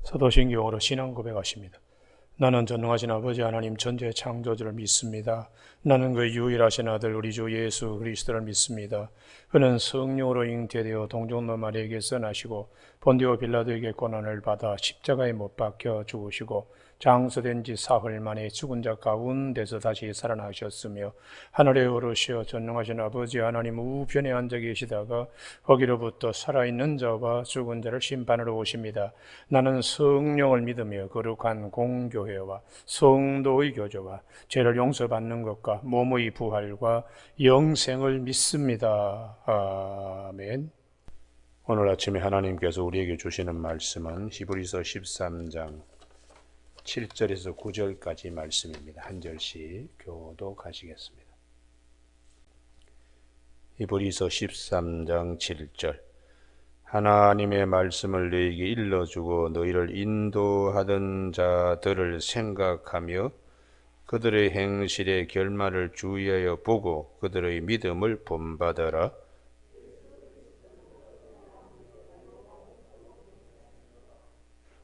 사도신경으로 신앙 고백하십니다. 나는 전능하신 아버지 하나님 전지의 창조주를 믿습니다. 나는 그 유일하신 아들 우리 주 예수 그리스도를 믿습니다. 그는 성령으로 잉태되어 동정노 마리아에게서 나시고 본디오 빌라도에게 고난을 받아 십자가에 못 박혀 죽으시고 장서된 지 사흘 만에 죽은 자 가운데서 다시 살아나셨으며 하늘에 오르시어 전능하신 아버지 하나님 우편에 앉아 계시다가 거기로부터 살아있는 자와 죽은 자를 심판하러 오십니다. 나는 성령을 믿으며 거룩한 공교회와 성도의 교제와 죄를 용서받는 것과 몸의 부활과 영생을 믿습니다. 아멘. 오늘 아침에 하나님께서 우리에게 주시는 말씀은 히브리서 13장 7절에서 9절까지 말씀입니다. 한 절씩 교독하시겠습니다. 히브리서 13장 7절 하나님의 말씀을 너희에게 일러주고 너희를 인도하던 자들을 생각하며 그들의 행실의 결말을 주의하여 보고 그들의 믿음을 본받아라.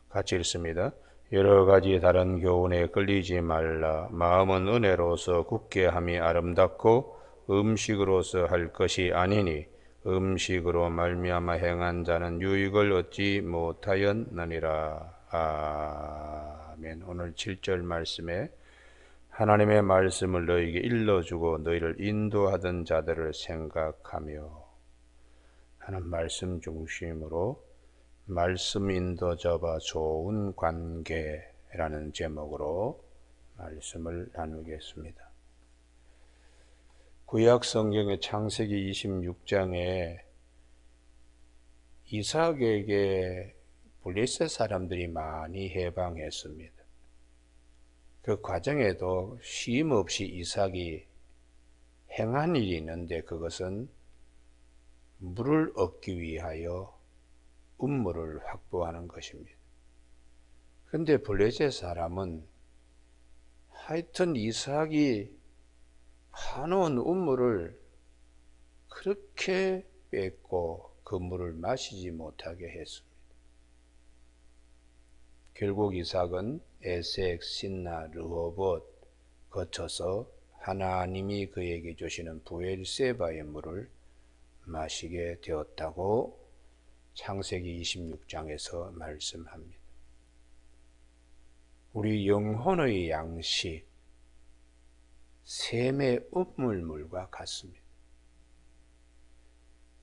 같이 읽습니다. 여러 가지 다른 교훈에 끌리지 말라. 마음은 은혜로서 굳게 함이 아름답고 음식으로서 할 것이 아니니 음식으로 말미암아 행한 자는 유익을 얻지 못하였느니라. 아멘. 오늘 7절 말씀에 하나님의 말씀을 너희에게 일러주고 너희를 인도하던 자들을 생각하며 하는 말씀 중심으로 말씀 인도자와 좋은 관계라는 제목으로 말씀을 나누겠습니다. 구약 성경의 창세기 26장에 이삭에게 블레셋 사람들이 많이 해방했습니다. 그 과정에도 쉼 없이 이삭이 행한 일이 있는데 그것은 물을 얻기 위하여 우물을 확보하는 것입니다. 그런데 블레셋 사람은 하여튼 이삭이 파놓은 우물을 그렇게 뺏고 그 물을 마시지 못하게 했습니다. 결국 이삭은 에색, 신나, 르호봇 거쳐서 하나님이 그에게 주시는 부엘세바의 물을 마시게 되었다고 창세기 26장에서 말씀합니다. 우리 영혼의 양식, 샘의 우물물과 같습니다.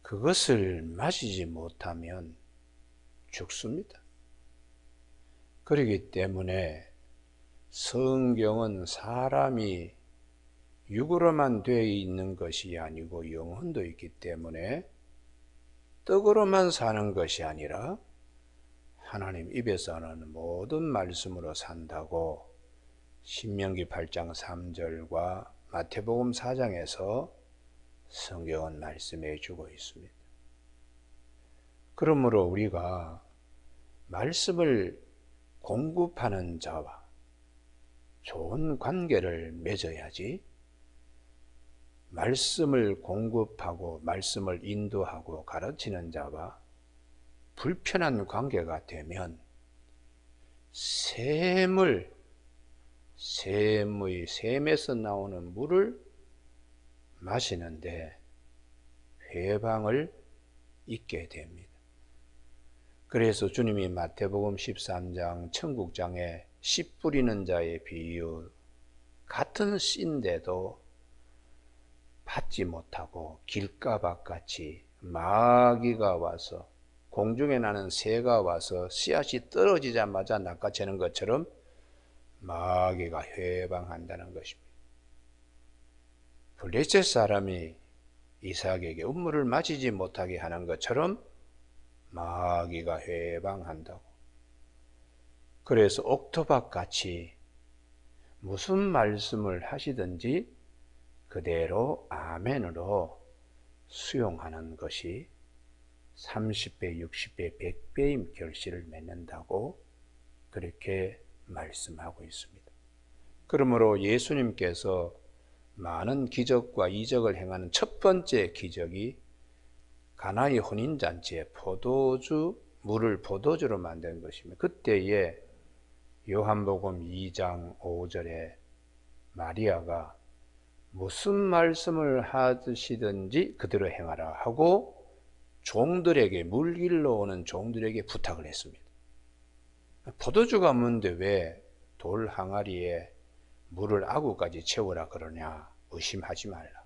그것을 마시지 못하면 죽습니다. 그렇기 때문에 성경은 사람이 육으로만 되어 있는 것이 아니고 영혼도 있기 때문에 떡으로만 사는 것이 아니라 하나님 입에서 나오는 모든 말씀으로 산다고 신명기 8장 3절과 마태복음 4장에서 성경은 말씀해 주고 있습니다. 그러므로 우리가 말씀을 공급하는 자와 좋은 관계를 맺어야지 말씀을 공급하고 말씀을 인도하고 가르치는 자와 불편한 관계가 되면 샘에서 나오는 물을 마시는데 회방을 잊게 됩니다. 그래서 주님이 마태복음 13장 천국장에 씨 뿌리는 자의 비유 같은 씨인데도 받지 못하고 길가밭같이 마귀가 와서 공중에 나는 새가 와서 씨앗이 떨어지자마자 낚아채는 것처럼 마귀가 회방한다는 것입니다. 블레셋 사람이 이삭에게 우물을 마시지 못하게 하는 것처럼 마귀가 회방한다고. 그래서 옥토박같이 무슨 말씀을 하시든지 그대로 아멘으로 수용하는 것이 30배, 60배, 100배의 결실을 맺는다고 그렇게 말씀하고 있습니다. 그러므로 예수님께서 많은 기적과 이적을 행하는 첫 번째 기적이 가나의 혼인잔치에 포도주 물을 포도주로 만든 것입니다. 그때에 요한복음 2장 5절에 마리아가 무슨 말씀을 하시든지 그대로 행하라 하고 종들에게, 물 길러 오는 종들에게 부탁을 했습니다. 포도주가 뭔데 왜 돌 항아리에 물을 아구까지 채우라 그러냐? 의심하지 말라.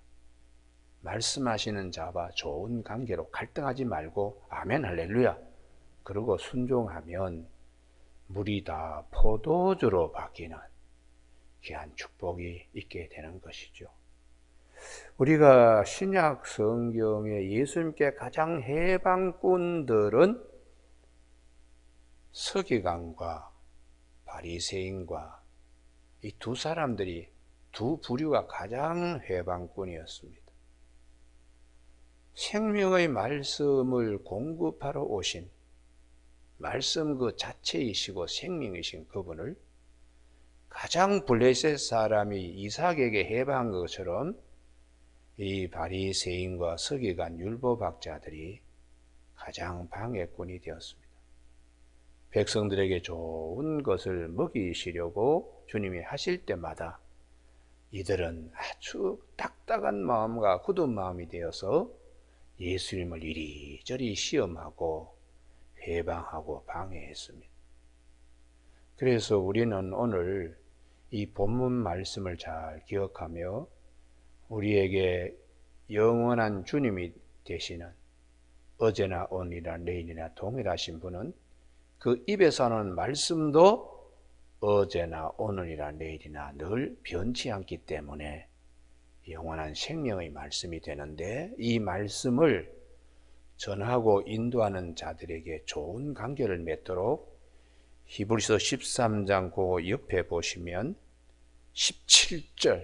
말씀하시는 자와 좋은 관계로 갈등하지 말고 아멘 할렐루야 그러고 순종하면 물이 다 포도주로 바뀌는 귀한 축복이 있게 되는 것이죠. 우리가 신약 성경에 예수님께 가장 해방꾼들은 서기관과 바리새인과 이 두 사람들이, 두 부류가 가장 해방꾼이었습니다. 생명의 말씀을 공급하러 오신, 말씀 그 자체이시고 생명이신 그분을 가장 블레셋 사람이 이삭에게 해방한 것처럼 이 바리새인과 서기관 율법학자들이 가장 방해꾼이 되었습니다. 백성들에게 좋은 것을 먹이시려고 주님이 하실 때마다 이들은 아주 딱딱한 마음과 굳은 마음이 되어서 예수님을 이리저리 시험하고 회방하고 방해했습니다. 그래서 우리는 오늘 이 본문 말씀을 잘 기억하며 우리에게 영원한 주님이 되시는 어제나 오늘이나 내일이나 동일하신 분은 그 입에서 하는 말씀도 어제나 오늘이나 내일이나 늘 변치 않기 때문에 영원한 생명의 말씀이 되는데, 이 말씀을 전하고 인도하는 자들에게 좋은 관계를 맺도록 히브리서 13장 그 옆에 보시면 17절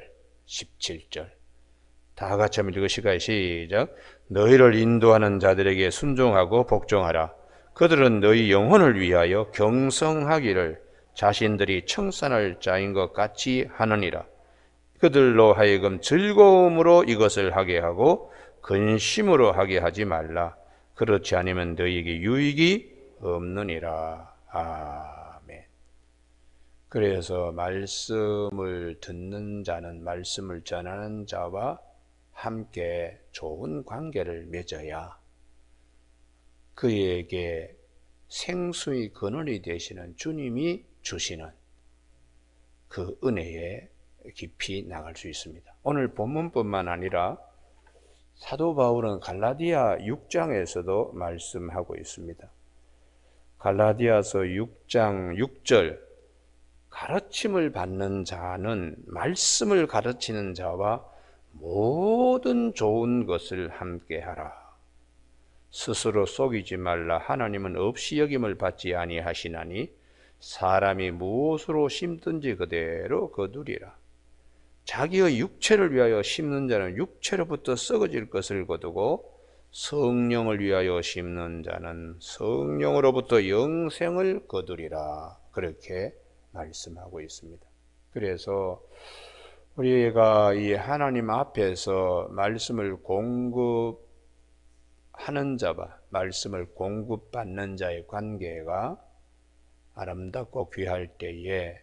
다 같이 한번 읽으실까요? 시작. 너희를 인도하는 자들에게 순종하고 복종하라. 그들은 너희 영혼을 위하여 경성하기를 자신들이 청산할 자인 것 같이 하느니라. 그들로 하여금 즐거움으로 이것을 하게 하고 근심으로 하게 하지 말라. 그렇지 않으면 너희에게 유익이 없느니라. 아멘. 그래서 말씀을 듣는 자는 말씀을 전하는 자와 함께 좋은 관계를 맺어야 그에게 생수의 근원이 되시는 주님이 주시는 그 은혜에 깊이 나갈 수 있습니다. 오늘 본문뿐만 아니라 사도 바울은 갈라디아 6장에서도 말씀하고 있습니다. 갈라디아서 6장 6절, 가르침을 받는 자는 말씀을 가르치는 자와 모든 좋은 것을 함께하라. 스스로 속이지 말라. 하나님은 없이 여김을 받지 아니하시나니 사람이 무엇으로 심든지 그대로 거두리라. 자기의 육체를 위하여 심는 자는 육체로부터 썩어질 것을 거두고 성령을 위하여 심는 자는 성령으로부터 영생을 거두리라. 그렇게 말씀하고 있습니다. 그래서 우리가 이 하나님 앞에서 말씀을 공급하는 자와 말씀을 공급받는 자의 관계가 아름답고 귀할 때에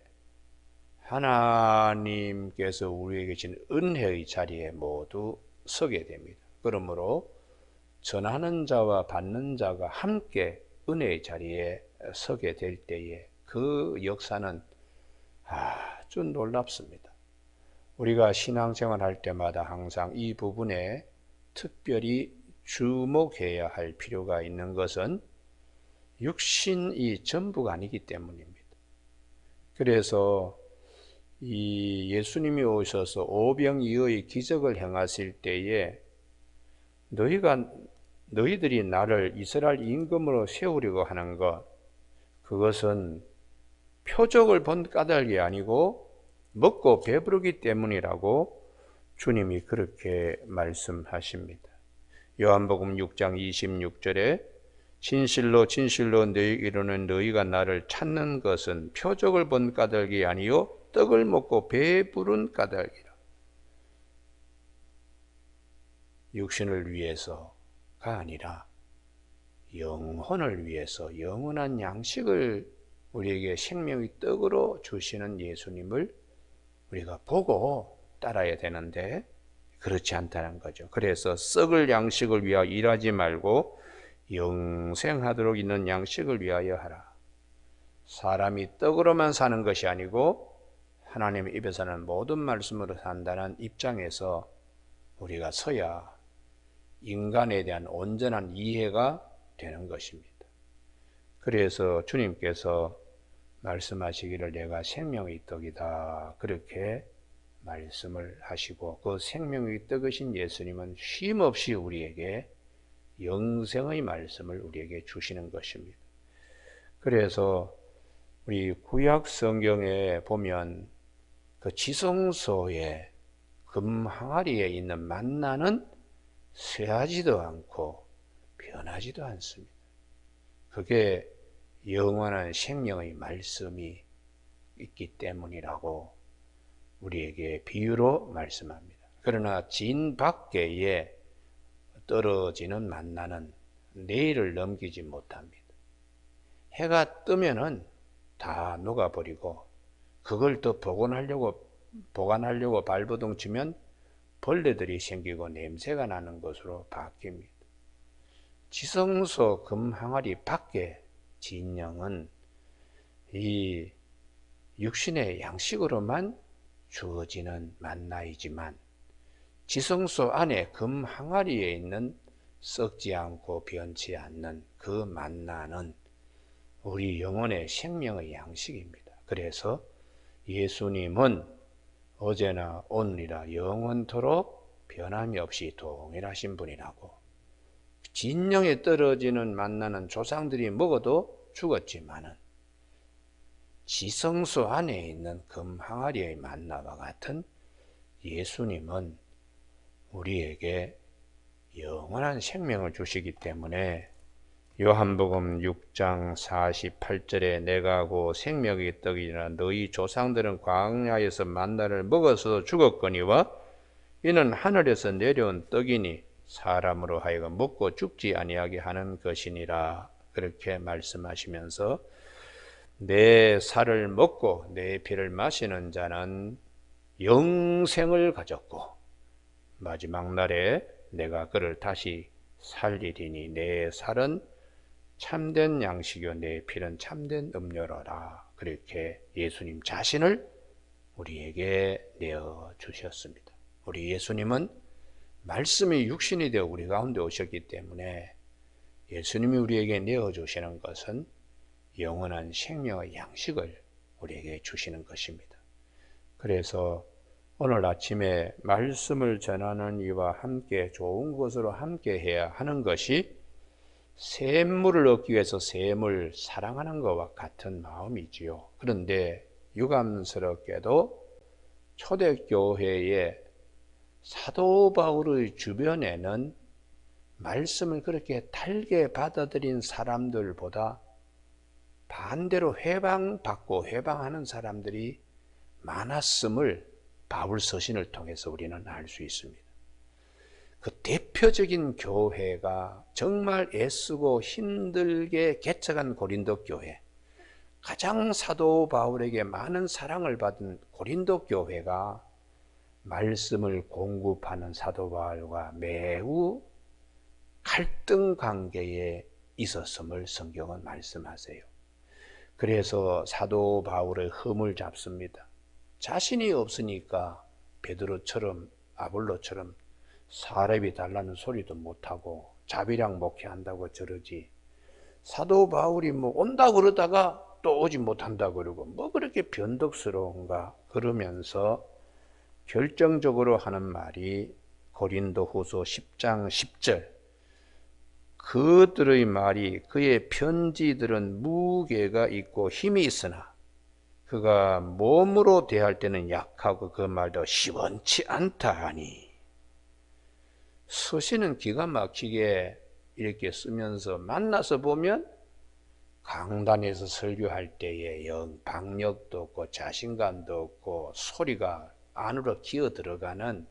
하나님께서 우리에게 주신 은혜의 자리에 모두 서게 됩니다. 그러므로 전하는 자와 받는 자가 함께 은혜의 자리에 서게 될 때에 그 역사는 아주 놀랍습니다. 우리가 신앙생활 할 때마다 항상 이 부분에 특별히 주목해야 할 필요가 있는 것은 육신이 전부가 아니기 때문입니다. 그래서 이 예수님이 오셔서 오병이어의 기적을 행하실 때에 너희들이 나를 이스라엘 임금으로 세우려고 하는 것, 그것은 표적을 본 까닭이 아니고 먹고 배부르기 때문이라고 주님이 그렇게 말씀하십니다. 요한복음 6장 26절에 진실로 진실로 너희에게 이르노니 너희가 나를 찾는 것은 표적을 본 까닭이 아니요 떡을 먹고 배부른 까닭이라. 육신을 위해서가 아니라 영혼을 위해서 영원한 양식을 우리에게 생명의 떡으로 주시는 예수님을 우리가 보고 따라야 되는데 그렇지 않다는 거죠. 그래서 썩을 양식을 위하여 일하지 말고 영생하도록 있는 양식을 위하여 하라. 사람이 떡으로만 사는 것이 아니고 하나님의 입에서는 모든 말씀으로 산다는 입장에서 우리가 서야 인간에 대한 온전한 이해가 되는 것입니다. 그래서 주님께서 말씀하시기를 내가 생명의 떡이다 그렇게 말씀을 하시고 그 생명의 떡이신 예수님은 쉼없이 우리에게 영생의 말씀을 우리에게 주시는 것입니다. 그래서 우리 구약 성경에 보면 그 지성소에 금 항아리에 있는 만나는 쇠하지도 않고 변하지도 않습니다. 그게 영원한 생명의 말씀이 있기 때문이라고 우리에게 비유로 말씀합니다. 그러나 진 밖에 떨어지는 만나는 내일을 넘기지 못합니다. 해가 뜨면은 다 녹아버리고 그걸 또 보관하려고 발버둥 치면 벌레들이 생기고 냄새가 나는 것으로 바뀝니다. 지성소 금 항아리 밖에 진영은 이 육신의 양식으로만 주어지는 만나이지만 지성소 안에 금 항아리에 있는 썩지 않고 변치 않는 그 만나는 우리 영혼의 생명의 양식입니다. 그래서 예수님은 어제나 오늘이라 영원토록 변함이 없이 동일하신 분이라고 진영에 떨어지는 만나는 조상들이 먹어도 죽었지만은 지성소 안에 있는 금 항아리의 만나와 같은 예수님은 우리에게 영원한 생명을 주시기 때문에 요한복음 6장 48절에 내가 고 생명의 떡이라 너희 조상들은 광야에서 만나를 먹어서 죽었거니와 이는 하늘에서 내려온 떡이니 사람으로 하여금 먹고 죽지 아니하게 하는 것이니라 그렇게 말씀하시면서 내 살을 먹고 내 피를 마시는 자는 영생을 가졌고 마지막 날에 내가 그를 다시 살리리니 내 살은 참된 양식이요 내 피는 참된 음료로라 그렇게 예수님 자신을 우리에게 내어주셨습니다. 우리 예수님은 말씀이 육신이 되어 우리 가운데 오셨기 때문에 예수님이 우리에게 내어주시는 것은 영원한 생명의 양식을 우리에게 주시는 것입니다. 그래서 오늘 아침에 말씀을 전하는 이와 함께 좋은 것으로 함께 해야 하는 것이 샘물을 얻기 위해서 샘을 사랑하는 것과 같은 마음이지요. 그런데 유감스럽게도 초대교회의 사도 바울의 주변에는 말씀을 그렇게 달게 받아들인 사람들보다 반대로 회방받고 회방하는 사람들이 많았음을 바울 서신을 통해서 우리는 알 수 있습니다. 그 대표적인 교회가 정말 애쓰고 힘들게 개척한 고린도 교회, 가장 사도 바울에게 많은 사랑을 받은 고린도 교회가 말씀을 공급하는 사도 바울과 매우 갈등 관계에 있었음을 성경은 말씀하세요. 그래서 사도 바울의 흠을 잡습니다. 자신이 없으니까 베드로처럼 아볼로처럼 사렙이 달라는 소리도 못하고 자비랑 목회한다고 저러지 사도 바울이 뭐 온다 그러다가 또 오지 못한다 그러고 뭐 그렇게 변덕스러운가 그러면서 결정적으로 하는 말이 고린도후서 10장 10절 그들의 말이 그의 편지들은 무게가 있고 힘이 있으나 그가 몸으로 대할 때는 약하고 그 말도 시원치 않다 하니 서신은 기가 막히게 이렇게 쓰면서 만나서 보면 강단에서 설교할 때에 영 박력도 없고 자신감도 없고 소리가 안으로 기어 들어가는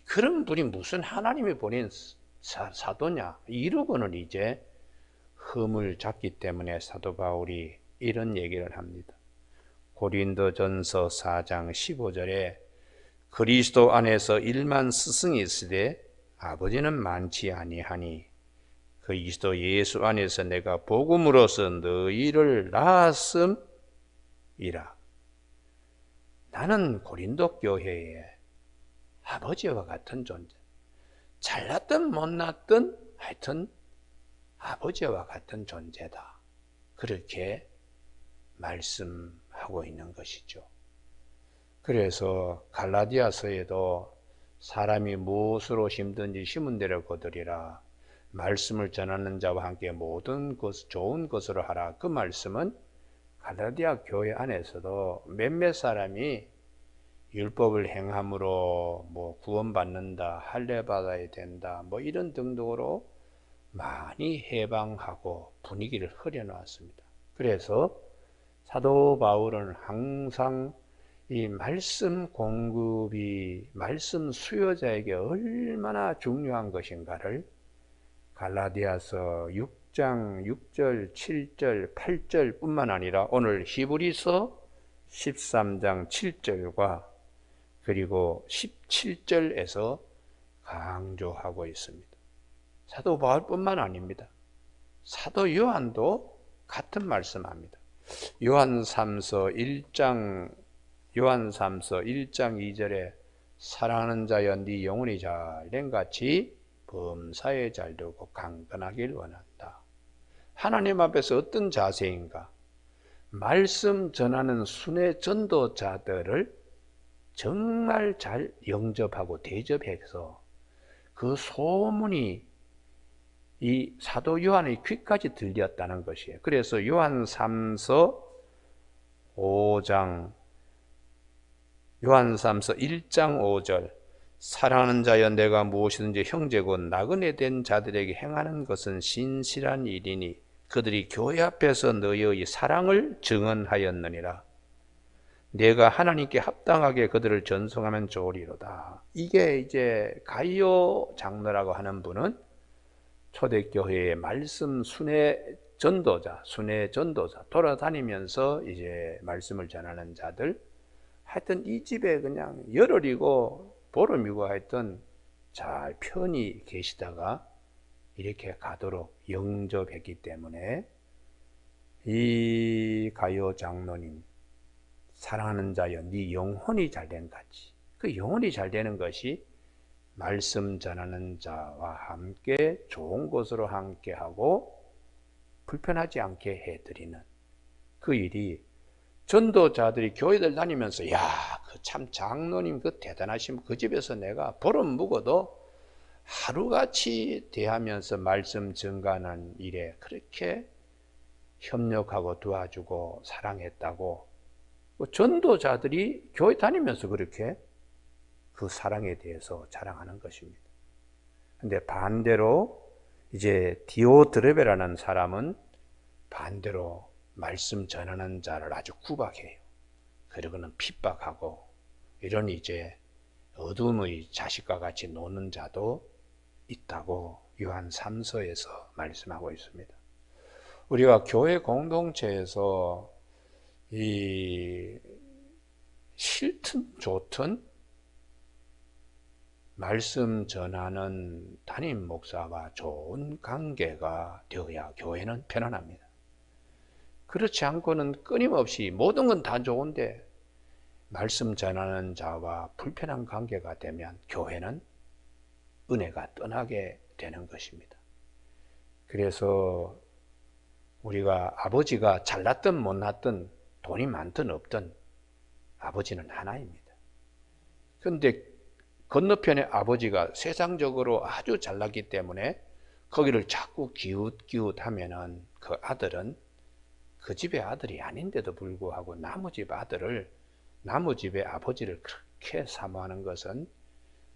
그런 분이 무슨 하나님이 보낸 사도냐 이러고는 이제 흠을 잡기 때문에 사도 바울이 이런 얘기를 합니다. 고린도전서 4장 15절에 그리스도 안에서 일만 스승이 있으되 아버지는 많지 아니하니 그리스도 예수 안에서 내가 복음으로써 너희를 낳았음이라. 나는 고린도 교회의 아버지와 같은 존재, 잘났든 못났든 하여튼 아버지와 같은 존재다. 그렇게 말씀하고 있는 것이죠. 그래서 갈라디아서에도 사람이 무엇으로 힘든지 심은 대로 거두리라. 말씀을 전하는 자와 함께 모든 것 좋은 것으로 하라. 그 말씀은 갈라디아 교회 안에서도 몇몇 사람이 율법을 행함으로 뭐 구원받는다, 할례 받아야 된다, 뭐 이런 등등으로 많이 해방하고 분위기를 흐려놓았습니다. 그래서 사도 바울은 항상 이 말씀 공급이 말씀 수요자에게 얼마나 중요한 것인가를 갈라디아서 6장 6절, 7절, 8절 뿐만 아니라 오늘 히브리서 13장 7절과 그리고 17절에서 강조하고 있습니다. 사도 바울뿐만 아닙니다. 사도 요한도 같은 말씀합니다. 요한삼서 1장 2절에 사랑하는 자여 네 영혼이 잘된 같이 범사에 잘되고 강건하길 원한다. 하나님 앞에서 어떤 자세인가? 말씀 전하는 순회 전도자들을 정말 잘 영접하고 대접해서 그 소문이 이 사도 요한의 귀까지 들렸다는 것이에요. 그래서 요한삼서 1장 5절 사랑하는 자여 내가 무엇이든지 형제고 나그네 된 자들에게 행하는 것은 신실한 일이니 그들이 교회 앞에서 너희의 사랑을 증언하였느니라. 내가 하나님께 합당하게 그들을 전송하면 좋으리로다. 이게 이제 가이오 장로라고 하는 분은 초대교회의 말씀 순회 전도자 돌아다니면서 이제 말씀을 전하는 자들, 하여튼 이 집에 그냥 열흘이고 보름이고 하여튼 잘 편히 계시다가 이렇게 가도록 영접했기 때문에 이 가이오 장로님, 사랑하는 자여 네 영혼이 잘된 같이, 그 영혼이 잘 되는 것이 말씀 전하는 자와 함께 좋은 것으로 함께하고 불편하지 않게 해드리는 그 일이 전도자들이 교회들 다니면서 야, 그 참 장로님 그 대단하신 그 집에서 내가 보름 묵어도 하루같이 대하면서 말씀 증가하는 일에 그렇게 협력하고 도와주고 사랑했다고 전도자들이 교회 다니면서 그렇게 그 사랑에 대해서 자랑하는 것입니다. 근데 반대로 이제 디오드레베라는 사람은 반대로 말씀 전하는 자를 아주 구박해요. 그리고는 핍박하고 이런 이제 어둠의 자식과 같이 노는 자도 있다고 요한 3서에서 말씀하고 있습니다. 우리가 교회 공동체에서 이 싫든 좋든 말씀 전하는 담임 목사와 좋은 관계가 되어야 교회는 편안합니다. 그렇지 않고는 끊임없이 모든 건 다 좋은데 말씀 전하는 자와 불편한 관계가 되면 교회는 은혜가 떠나게 되는 것입니다. 그래서 우리가 아버지가 잘났든 못났든 돈이 많든 없든 아버지는 하나입니다. 그런데 건너편의 아버지가 세상적으로 아주 잘났기 때문에 거기를 자꾸 기웃기웃하면은 그 아들은 그 집의 아들이 아닌데도 불구하고 남의 집의 아버지를 그렇게 사모하는 것은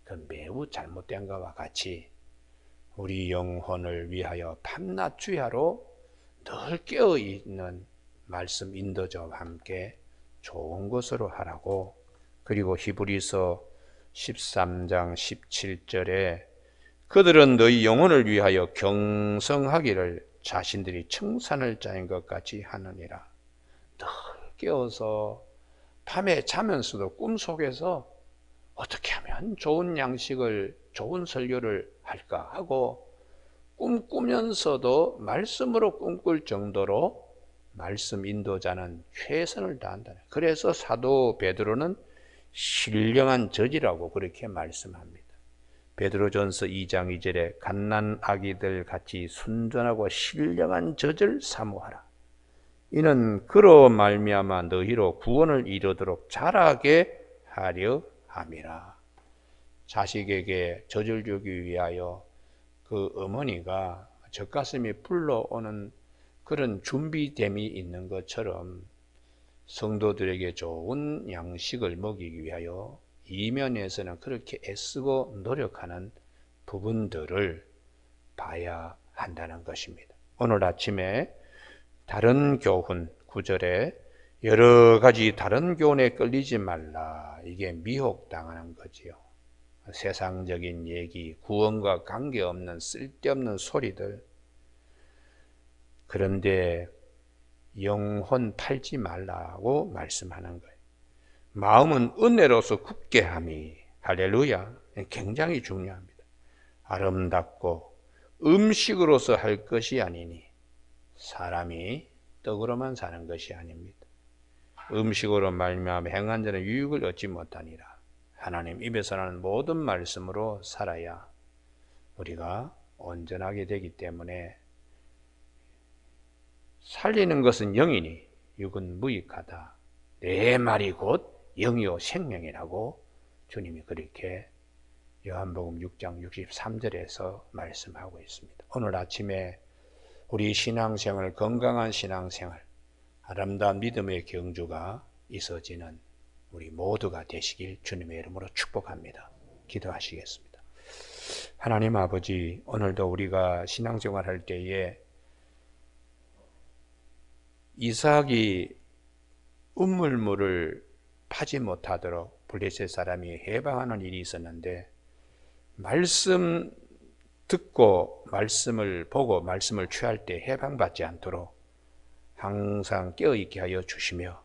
그 매우 잘못된 것과 같이 우리 영혼을 위하여 밤낮 주야로 늘 깨어있는 말씀 인도자와 함께 좋은 것으로 하라고, 그리고 히브리서 13장 17절에 그들은 너희 영혼을 위하여 경성하기를 자신들이 청산을 짜인 것 같이 하느니라. 늘 깨어서 밤에 자면서도 꿈속에서 어떻게 하면 좋은 양식을, 좋은 설교를 할까 하고 꿈꾸면서도 말씀으로 꿈꿀 정도로 말씀 인도자는 최선을 다한다. 그래서 사도 베드로는 신령한 저지라고 그렇게 말씀합니다. 베드로전서 2장 2절에 갓난아기들 같이 순전하고 신령한 젖을 사모하라. 이는 그로 말미암아 너희로 구원을 이루도록 자라게 하려 함이라. 자식에게 젖을 주기 위하여 그 어머니가 젖가슴이 불러오는 그런 준비됨이 있는 것처럼 성도들에게 좋은 양식을 먹이기 위하여 이면에서는 그렇게 애쓰고 노력하는 부분들을 봐야 한다는 것입니다. 오늘 아침에 다른 교훈 9절에 여러 가지 다른 교훈에 끌리지 말라. 이게 미혹당하는 거지요. 세상적인 얘기, 구원과 관계없는 쓸데없는 소리들. 그런데 영혼 팔지 말라고 말씀하는 거예요. 마음은 은혜로서 굳게 함이, 할렐루야, 굉장히 중요합니다. 아름답고 음식으로서 할 것이 아니니 사람이 떡으로만 사는 것이 아닙니다. 음식으로 말미암아 행한 자는 유익을 얻지 못하니라. 하나님 입에서 나는 모든 말씀으로 살아야 우리가 온전하게 되기 때문에 살리는 것은 영이니 육은 무익하다. 내 말이 곧 영이요 생명이라고 주님이 그렇게 요한복음 6장 63절에서 말씀하고 있습니다. 오늘 아침에 우리 신앙생활, 건강한 신앙생활, 아름다운 믿음의 경주가 있어지는 우리 모두가 되시길 주님의 이름으로 축복합니다. 기도하시겠습니다. 하나님 아버지, 오늘도 우리가 신앙생활 할 때에 이삭이 우물물을 파지 못하도록 블레셋 사람이 해방하는 일이 있었는데 말씀 듣고 말씀을 보고 말씀을 취할 때 해방받지 않도록 항상 깨어있게 하여 주시며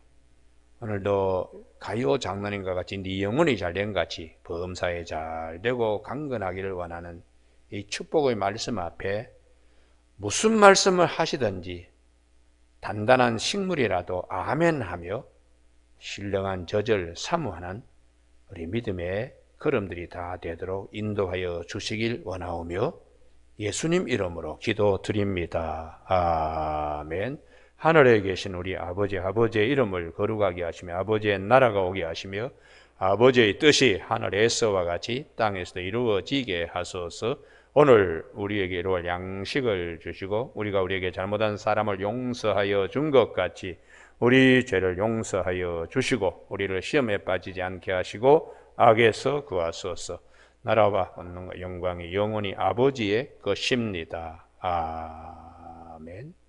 오늘도 가요 장로님과 같이 네 영혼이 잘된 같이 범사에 잘 되고 강건하기를 원하는 이 축복의 말씀 앞에 무슨 말씀을 하시든지 단단한 식물이라도 아멘하며 신령한 젖을 사모하는 우리 믿음의 걸음들이 다 되도록 인도하여 주시길 원하오며 예수님 이름으로 기도드립니다. 아멘. 하늘에 계신 우리 아버지의 이름을 거룩하게 하시며 아버지의 나라가 오게 하시며 아버지의 뜻이 하늘에서와 같이 땅에서도 이루어지게 하소서. 오늘 우리에게 이루어질 양식을 주시고 우리가 우리에게 잘못한 사람을 용서하여 준 것 같이 우리 죄를 용서하여 주시고 우리를 시험에 빠지지 않게 하시고 악에서 구하소서. 나라와 권능과 영광이 영원히 아버지의 것입니다. 아멘.